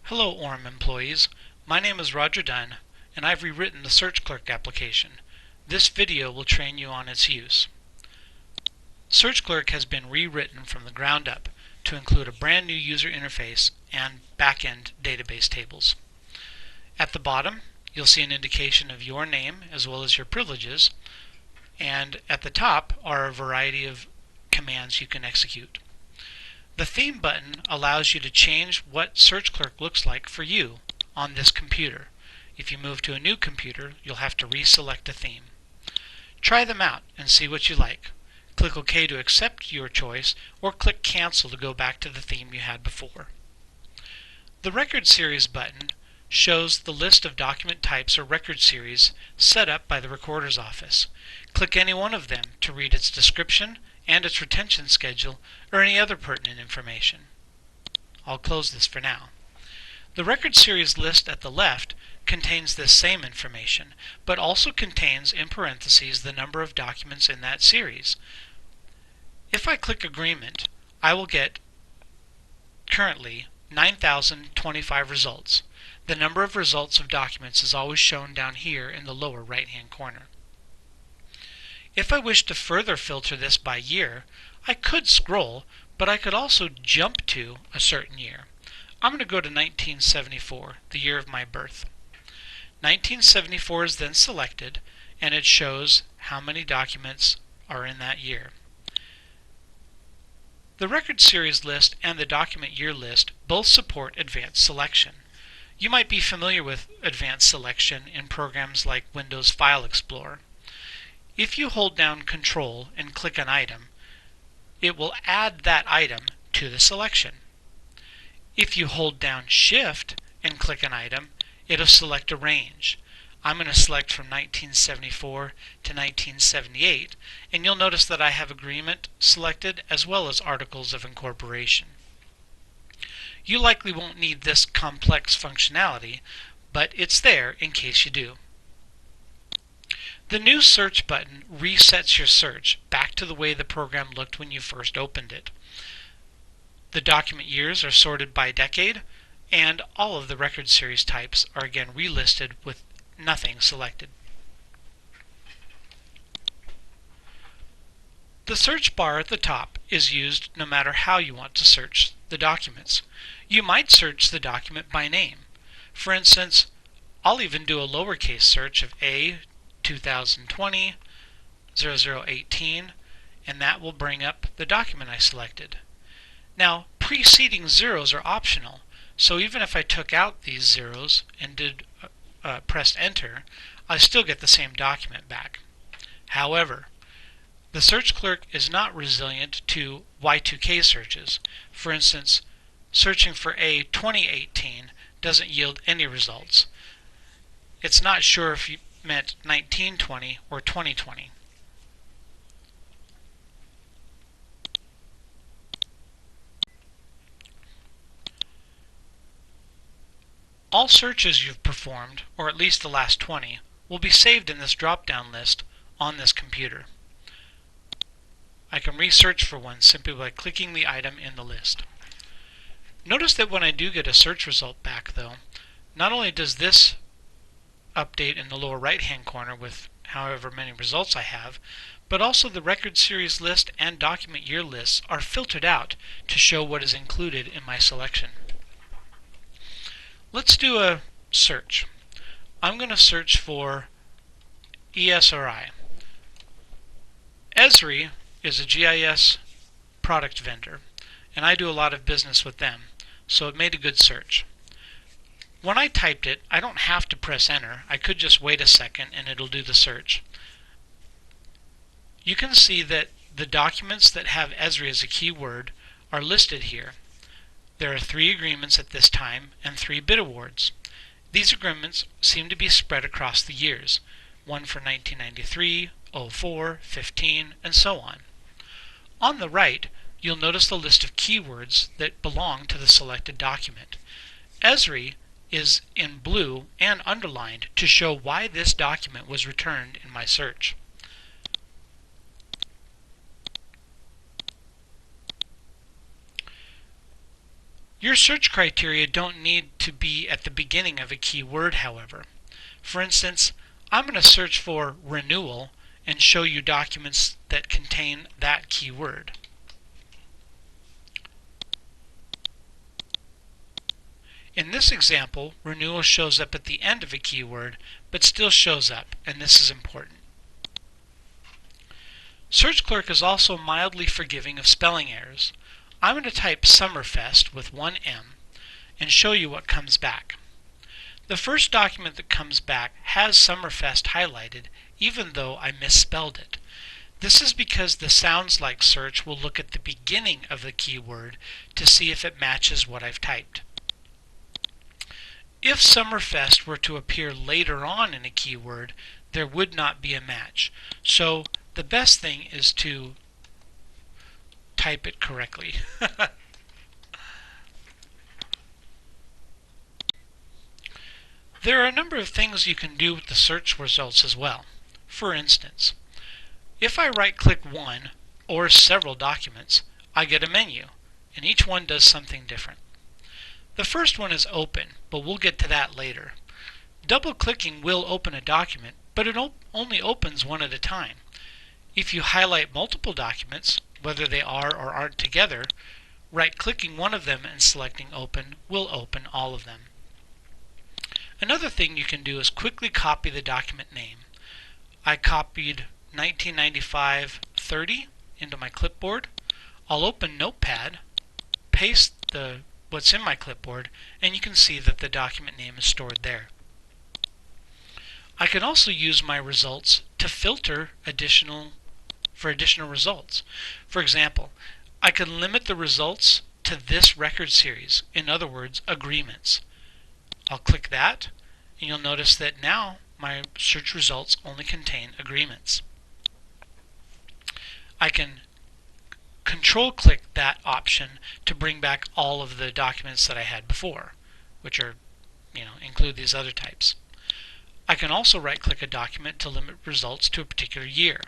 Hello Orem employees, my name is Roger Dunn and I've rewritten the SearchClerk application. This video will train you on its use. SearchClerk has been rewritten from the ground up to include a brand new user interface and backend database tables. At the bottom you'll see an indication of your name as well as your privileges, and at the top are a variety of commands you can execute. The Theme button allows you to change what SearchClerk looks like for you on this computer. If you move to a new computer, you'll have to reselect a theme. Try them out and see what you like. Click OK to accept your choice, or click Cancel to go back to the theme you had before. The Record Series button shows the list of document types or record series set up by the Recorder's Office. Click any one of them to read its description and its retention schedule or any other pertinent information. I'll close this for now. The record series list at the left contains this same information, but also contains in parentheses the number of documents in that series. If I click Agreement, I will get currently 9,025 results. The number of results of documents is always shown down here in the lower right-hand corner. If I wish to further filter this by year, I could scroll, but I could also jump to a certain year. I'm going to go to 1974, the year of my birth. 1974 is then selected, and it shows how many documents are in that year. The record series list and the document year list both support advanced selection. You might be familiar with advanced selection in programs like Windows File Explorer. If you hold down Control and click an item, it will add that item to the selection. If you hold down Shift and click an item, it'll select a range. I'm going to select from 1974 to 1978, and you'll notice that I have Agreement selected as well as Articles of Incorporation. You likely won't need this complex functionality, but it's there in case you do. The new Search button resets your search back to the way the program looked when you first opened it. The document years are sorted by decade, and all of the record series types are again relisted with nothing selected. The search bar at the top is used no matter how you want to search the documents. You might search the document by name. For instance, I'll even do a lowercase search of A 2020 0018, and that will bring up the document I selected. Now, preceding zeros are optional, so even if I took out these zeros and pressed enter, I still get the same document back. However, the SearchClerk is not resilient to Y2K searches. For instance, searching for A 2018 doesn't yield any results. It's not sure if you meant 1920 or 2020. All searches you've performed, or at least the last 20, will be saved in this drop-down list on this computer. I can research for one simply by clicking the item in the list. Notice that when I do get a search result back, though, not only does this update in the lower right-hand corner with however many results I have, but also the record series list and document year lists are filtered out to show what is included in my selection. Let's do a search. I'm going to search for ESRI. Esri is a GIS product vendor, and I do a lot of business with them, so it made a good search. When I typed it, I don't have to press enter. I could just wait a second and it'll do the search. You can see that the documents that have Esri as a keyword are listed here. There are 3 agreements at this time and 3 bid awards. These agreements seem to be spread across the years, one for 1993, 04, 15, and so on. On the right, you'll notice the list of keywords that belong to the selected document. Esri is in blue and underlined to show why this document was returned in my search. Your search criteria don't need to be at the beginning of a keyword, however. For instance, I'm going to search for renewal and show you documents that contain that keyword. In this example, renewal shows up at the end of a keyword, but still shows up, and this is important. SearchClerk is also mildly forgiving of spelling errors. I'm going to type Summerfest with one M and show you what comes back. The first document that comes back has Summerfest highlighted, even though I misspelled it. This is because the Sounds Like search will look at the beginning of the keyword to see if it matches what I've typed. If Summerfest were to appear later on in a keyword, there would not be a match. So the best thing is to type it correctly. There are a number of things you can do with the search results as well. For instance, if I right-click one or several documents, I get a menu, and each one does something different. The first one is open, but we'll get to that later. Double-clicking will open a document, but it only opens one at a time. If you highlight multiple documents, whether they are or aren't together, right-clicking one of them and selecting Open will open all of them. Another thing you can do is quickly copy the document name. I copied 1995-30 into my clipboard. I'll open Notepad, paste what's in my clipboard, and you can see that the document name is stored there. I can also use my results to filter for additional results. For example, I can limit the results to this record series, in other words, agreements. I'll click that, and you'll notice that now my search results only contain agreements. I can control-click that option to bring back all of the documents that I had before, which are, include these other types. I can also right-click a document to limit results to a particular year.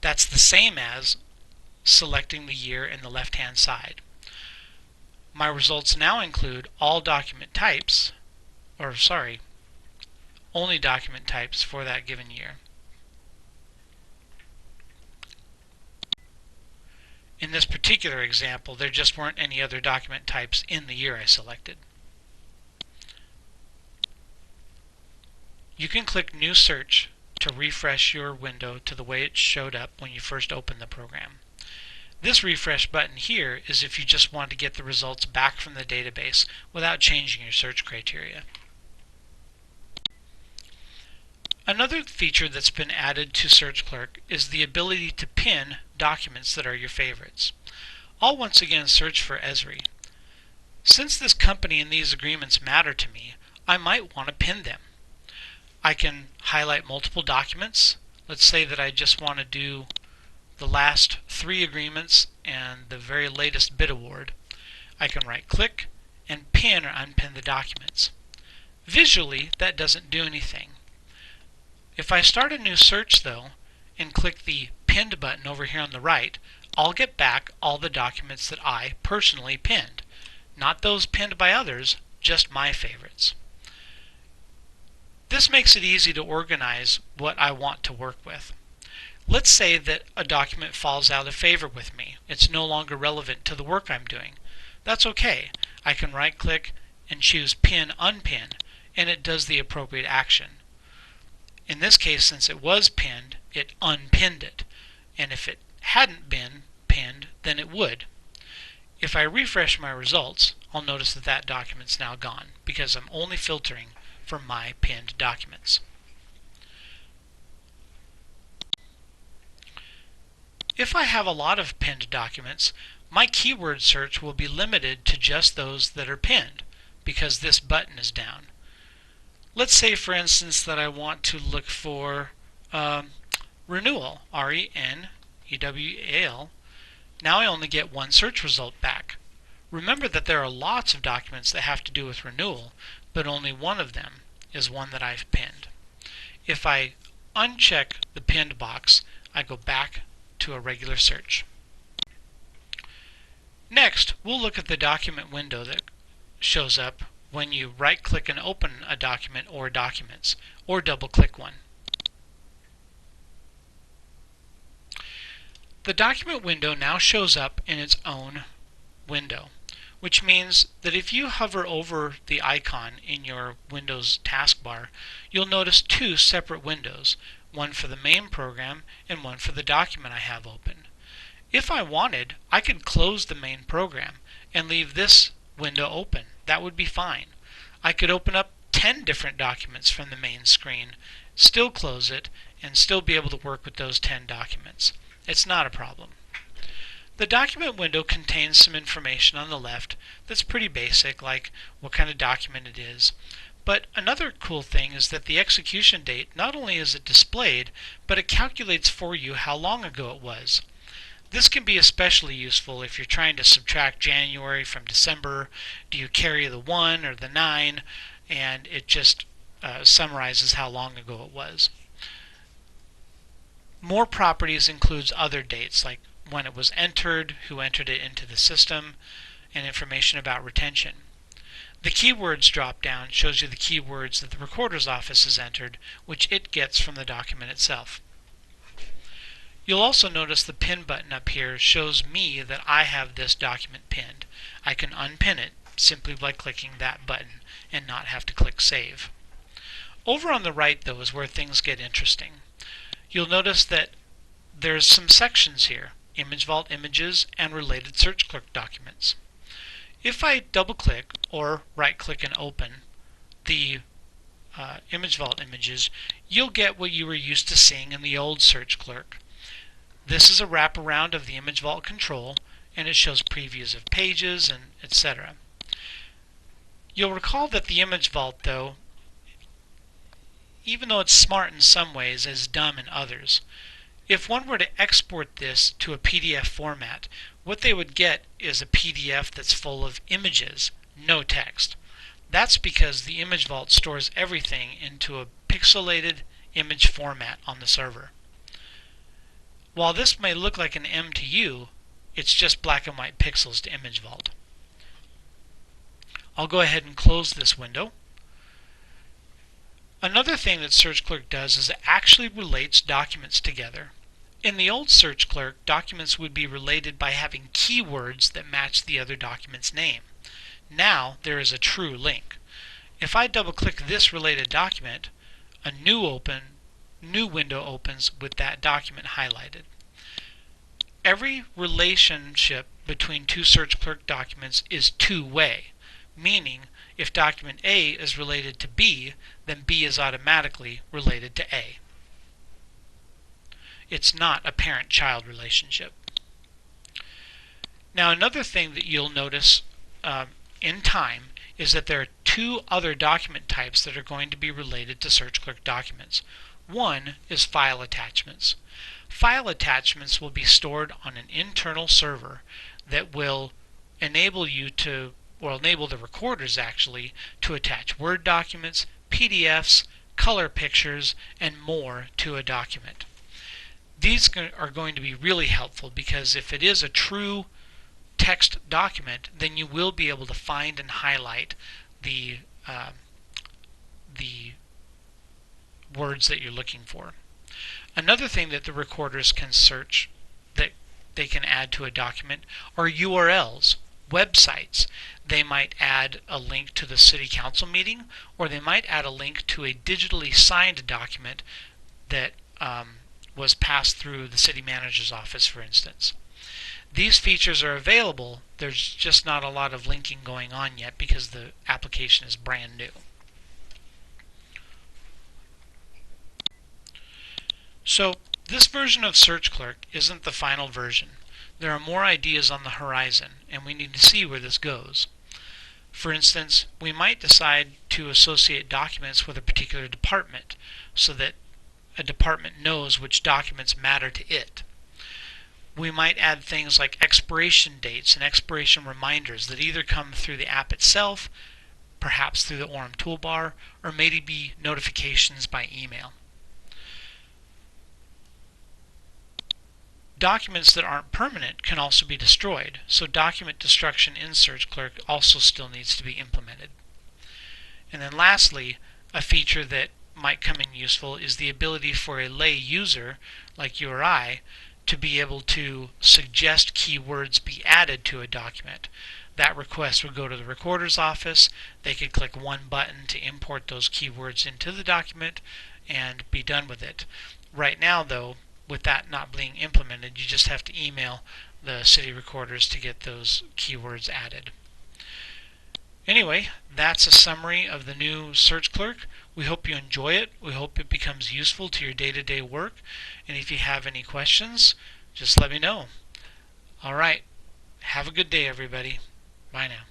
That's the same as selecting the year in the left-hand side. My results now include all document types, only document types for that given year. In this particular example, there just weren't any other document types in the year I selected. You can click New Search to refresh your window to the way it showed up when you first opened the program. This refresh button here is if you just want to get the results back from the database without changing your search criteria. Another feature that's been added to SearchClerk is the ability to pin documents that are your favorites. I'll once again search for Esri. Since this company and these agreements matter to me, I might want to pin them. I can highlight multiple documents. Let's say that I just want to do the last 3 agreements and the very latest bid award. I can right-click and pin or unpin the documents. Visually, that doesn't do anything. If I start a new search, though, and click the Pinned button over here on the right, I'll get back all the documents that I personally pinned. Not those pinned by others, just my favorites. This makes it easy to organize what I want to work with. Let's say that a document falls out of favor with me. It's no longer relevant to the work I'm doing. That's okay. I can right-click and choose Pin Unpin, and it does the appropriate action. In this case, since it was pinned, it unpinned it. And if it hadn't been pinned, then it would. If I refresh my results, I'll notice that that document's now gone because I'm only filtering for my pinned documents. If I have a lot of pinned documents, my keyword search will be limited to just those that are pinned because this button is down. Let's say, for instance, that I want to look for renewal, R-E-N-E-W-A-L. Now I only get one search result back. Remember that there are lots of documents that have to do with renewal, but only one of them is one that I've pinned. If I uncheck the pinned box, I go back to a regular search. Next, we'll look at the document window that shows up when you right-click and open a document or documents, or double-click one. The document window now shows up in its own window, which means that if you hover over the icon in your Windows taskbar, you'll notice two separate windows, one for the main program and one for the document I have open. If I wanted, I could close the main program and leave this window open. That would be fine. I could open up 10 different documents from the main screen, still close it, and still be able to work with those 10 documents. It's not a problem. The document window contains some information on the left that's pretty basic, like what kind of document it is. But another cool thing is that the execution date, not only is it displayed, but it calculates for you how long ago it was. This can be especially useful if you're trying to subtract January from December. Do you carry the 1 or the 9? And it just summarizes how long ago it was. More properties includes other dates, like when it was entered, who entered it into the system, and information about retention. The keywords drop-down shows you the keywords that the recorder's office has entered, which it gets from the document itself. You'll also notice the pin button up here shows me that I have this document pinned. I can unpin it simply by clicking that button and not have to click Save. Over on the right, though, is where things get interesting. You'll notice that there's some sections here: Image Vault images and related SearchClerk documents. If I double-click or right-click and open the Image Vault images, you'll get what you were used to seeing in the old SearchClerk. This is a wraparound of the Image Vault control, and it shows previews of pages and etc. You'll recall that the Image Vault, though, even though it's smart in some ways, is dumb in others. If one were to export this to a PDF format, what they would get is a PDF that's full of images, no text. That's because the Image Vault stores everything into a pixelated image format on the server. While this may look like an M to you, it's just black and white pixels to Image Vault. I'll go ahead and close this window. Another thing that SearchClerk does is it actually relates documents together. In the old SearchClerk, documents would be related by having keywords that match the other document's name. Now there is a true link. If I double-click this related document, a new window opens with that document highlighted. Every relationship between two SearchClerk documents is two-way, meaning if document A is related to B, then B is automatically related to A. It's not a parent-child relationship. Now, another thing that you'll notice in time is that there are two other document types that are going to be related to SearchClerk documents. One is file attachments. File attachments will be stored on an internal server that will enable you to, or enable the recorders actually, to attach Word documents, PDFs, color pictures, and more to a document. These are going to be really helpful because if it is a true text document, then you will be able to find and highlight the words that you're looking for. Another thing that the recorders can search, that they can add to a document, are URLs, websites. They might add a link to the city council meeting, or they might add a link to a digitally signed document that was passed through the city manager's office, for instance. These features are available. There's just not a lot of linking going on yet because the application is brand new. So this version of SearchClerk isn't the final version. There are more ideas on the horizon, and we need to see where this goes. For instance, we might decide to associate documents with a particular department so that a department knows which documents matter to it. We might add things like expiration dates and expiration reminders that either come through the app itself, perhaps through the Orem toolbar, or maybe notifications by email. documents that aren't permanent can also be destroyed, so document destruction in SearchClerk also still needs to be implemented. And then lastly, a feature that might come in useful is the ability for a lay user, like you or I, to be able to suggest keywords be added to a document. That request would go to the recorder's office. They could click one button to import those keywords into the document and be done with it. Right now, though, with that not being implemented, you just have to email the city recorders to get those keywords added. Anyway, that's a summary of the new SearchClerk. We hope you enjoy it. We hope it becomes useful to your day-to-day work. And if you have any questions, just let me know. All right. Have a good day, everybody. Bye now.